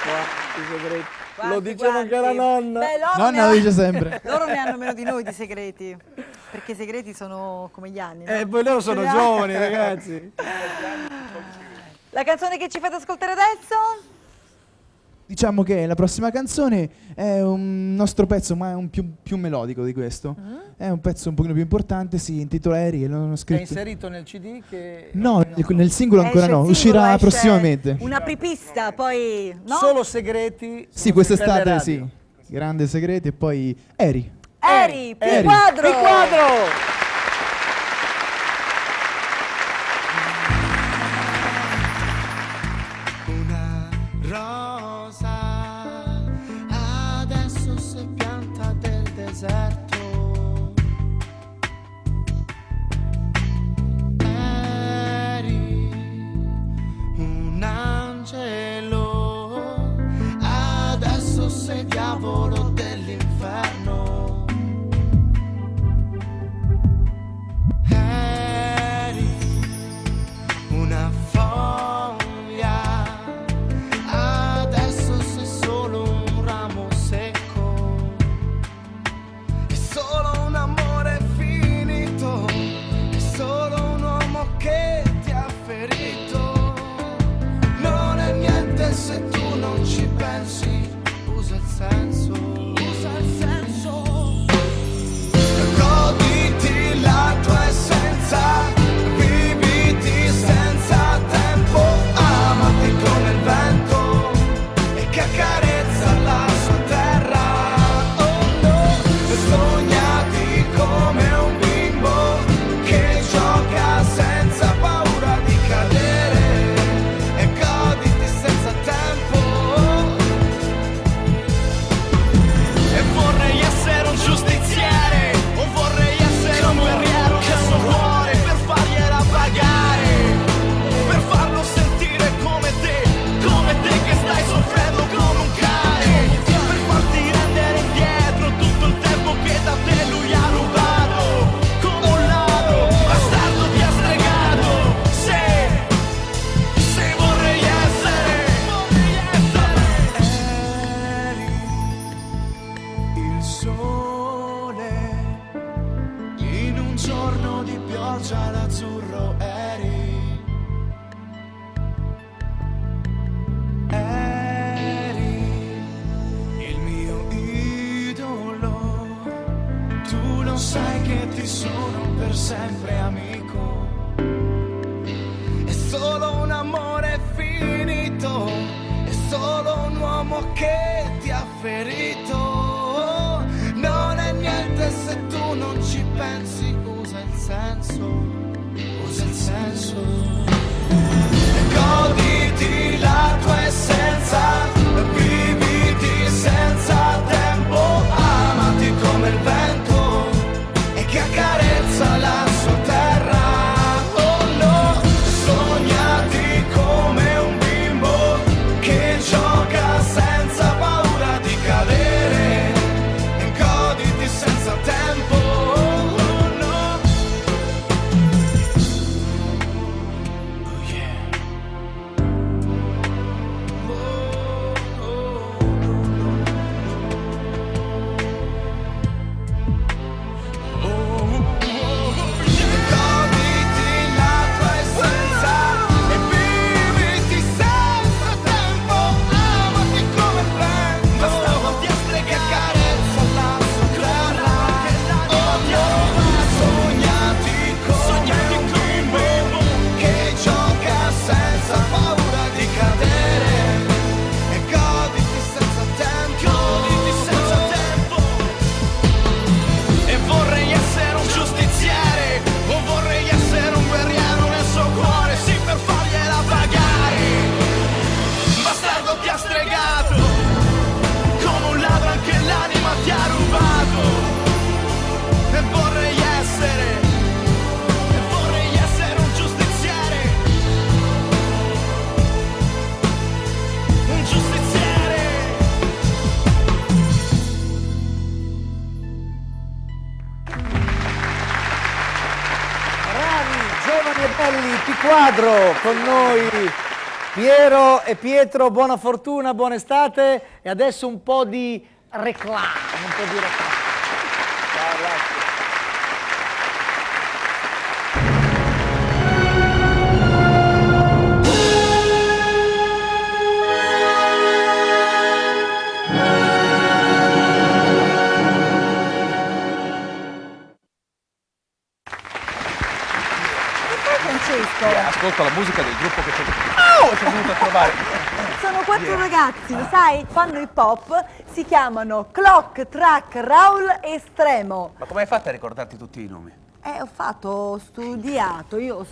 I segreti. Quanti, Lo diceva quanti? anche la nonna. Beh, loro Nonna lo dice sempre. Loro ne hanno meno di noi di segreti, perché i segreti sono come gli anni, no? E poi loro sono giovani, ragazzi. La canzone che ci fate ascoltare adesso? Diciamo che la prossima canzone è un nostro pezzo, ma è un più melodico di questo. È un pezzo un pochino più importante, si intitola Eri e l'hanno È scritto. inserito nel CD che... No, nel singolo ancora Esce no, il singolo, uscirà esce prossimamente. Una pripista, poi... No? Solo segreti. Sì, sono quest'estate per le sì. radio. Grande segreto e poi Eri. Eri, Eri. P-Quadro! P-Quadro! Rosa, adesso sei pianta del deserto. Eri un angelo, adesso sei diavolo dell'inferno. Eri una foglia, adesso sei solo un ramo secco. È solo un amore finito, è solo un uomo che ti ha ferito. Non è niente se tu non ci pensi, usa il senso, usa il senso. Goditi la tua essenza, viviti senza tempo, amati come il vento e che accarezza la sua terra. Oh no, sognati come un bimbo che gioca senza paura di cadere e goditi senza tempo. E vorrei essere un giustiziere, o vorrei essere un guerriero nel suo cuore per fargliela pagare, per farlo sentire come te che stai soffrendo come un cane, per farti rendere indietro tutto il tempo che da te lui ha rubato, come un ladro bastardo ti ha stregato. Se vorrei essere il sole in un giorno di pioggia l'azzurro. Eri il mio idolo, tu lo sai che ti sono per sempre amico. È solo un amore finito, è solo un uomo che ti ha ferito. Non è niente se tu non ci pensi, usa il senso, usa il senso. Goditi la tua essenza, viviti senza tempo, amati come il vento e che accarezza la sua terra. Oh no, sognati come un bimbo che gioca senza paura di cadere e goditi senza tempo. Oh no. Oh yeah. Goditi la tua essenza e viviti senza tempo, amati come il vento, bastava ti che accarezza la sua terra. Oh no, sognati come un bimbo che gioca senza paura di cadere e goditi senza tempo, goditi senza tempo. E vorrei essere un giustiziere, o vorrei essere un guerriero nel suo cuore, sì, per fargliela pagare. Bastardo ti ha stregato, come un ladro anche l'anima ti ha rubato. E vorrei essere un giustiziere, un giustiziere. Bravi, giovani e belli, P-Quadro con noi Piero e Pietro, buona fortuna, buona estate e adesso un po' di reclame, un po' di reclame. Ciao, grazie. Francesco, Ascolta la musica del gruppo che c'è venuto a trovare. sono 4 ragazzi, lo sai? Fanno hip hop, si chiamano Clock, Track, Raul e Estremo. Ma come hai fatto a ricordarti tutti i nomi? Ho studiato, io ho